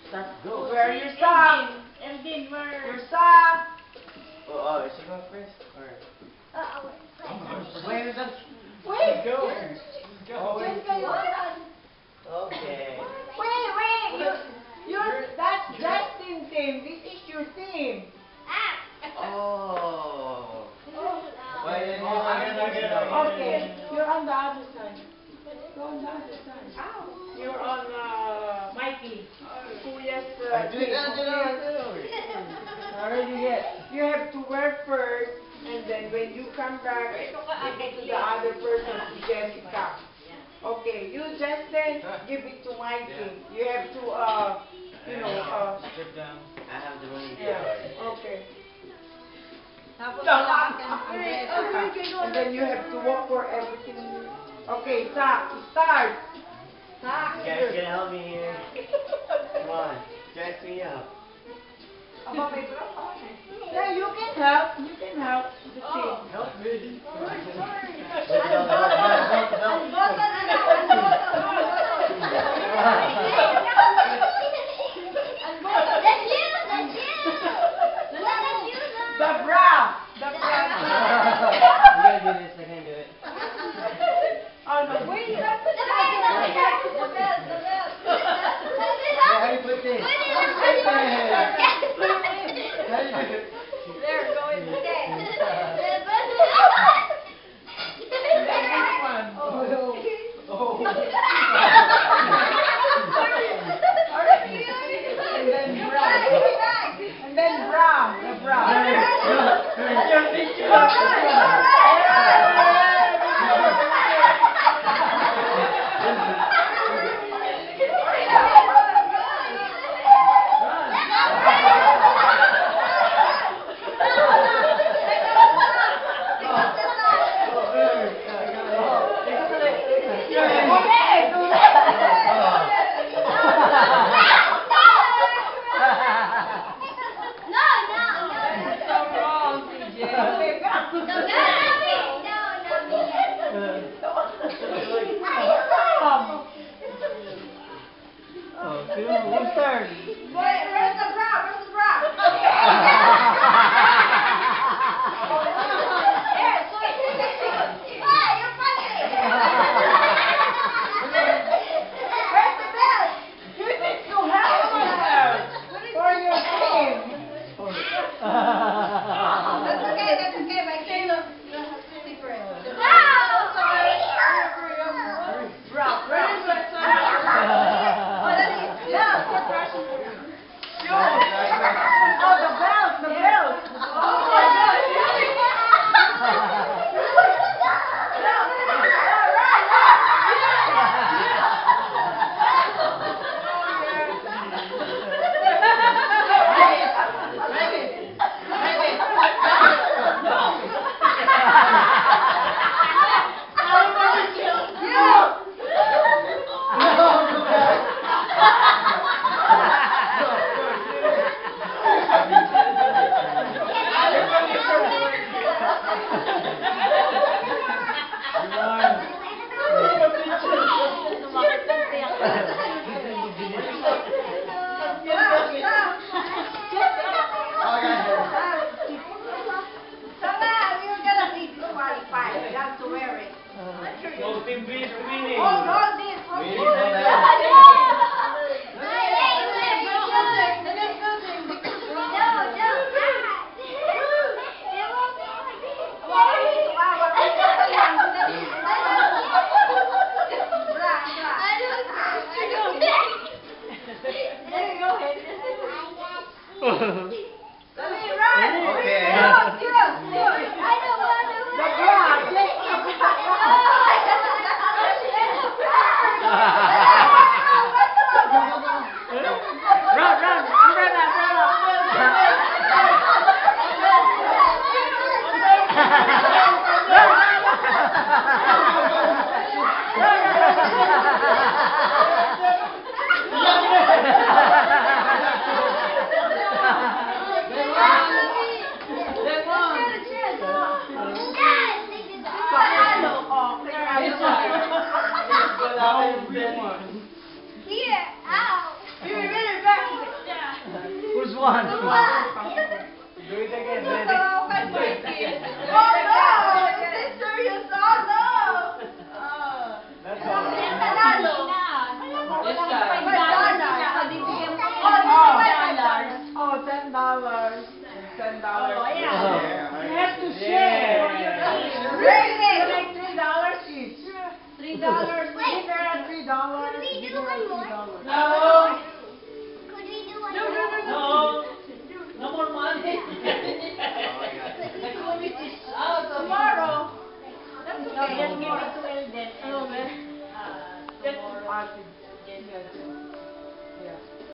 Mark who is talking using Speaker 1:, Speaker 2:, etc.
Speaker 1: Start, go.
Speaker 2: Where are your socks?
Speaker 3: Eldin, where?
Speaker 2: Your socks.
Speaker 1: Oh, is she going first? Or? Wait,
Speaker 2: Wait.
Speaker 1: go.
Speaker 2: Oh, wait.
Speaker 1: Okay.
Speaker 2: Wait. That's Justin's team. This is your team.
Speaker 1: Oh. Wait,
Speaker 2: Okay. You're on the other side. Go on the other side. You're on Mikey. Kuya's team. You have to wear first, and then when you come back, give it to the other person, to Jessica. Okay, you Justin, give it to Mikey. You have to,
Speaker 1: Strip down. I have the money.
Speaker 2: yeah, okay.
Speaker 3: Tapos
Speaker 2: And then you have to walk for everything. Okay, start.
Speaker 1: You guys can help me here. Come on, dress me up.
Speaker 2: Yeah, you can help. You can help the team.
Speaker 1: Help me.
Speaker 2: The bra. The bra.
Speaker 1: I can't do this. I can't do it.
Speaker 2: Oh no, wait.
Speaker 1: How do you put this?
Speaker 3: There, go in.
Speaker 2: And then bra. The bra.
Speaker 1: Who's turn?
Speaker 2: Where's the bra?
Speaker 3: Here, out.
Speaker 1: one.
Speaker 2: Do it again.
Speaker 1: Do it
Speaker 4: Oh
Speaker 1: again.
Speaker 4: no! Is this serious? Oh no!
Speaker 1: That's all.
Speaker 4: Nanalo.
Speaker 3: This
Speaker 2: Oh, $10. $10.
Speaker 3: Oh, yeah.
Speaker 2: You have to
Speaker 1: Yeah.
Speaker 2: share.
Speaker 4: Really?
Speaker 2: You like $3 each.
Speaker 3: $3.
Speaker 2: Give her $3.
Speaker 5: Could we
Speaker 2: Give
Speaker 5: do
Speaker 2: her
Speaker 5: one more?
Speaker 2: $3.
Speaker 1: No.
Speaker 5: Could we do one
Speaker 3: No,
Speaker 5: more?
Speaker 3: no, no, no.
Speaker 1: No.
Speaker 3: No more money.
Speaker 1: Oh,
Speaker 3: The COVID is out tomorrow.
Speaker 4: That's
Speaker 3: No,
Speaker 4: okay.
Speaker 3: just give it to Elden.
Speaker 4: Oh, man.
Speaker 3: Tomorrow.
Speaker 2: Yes.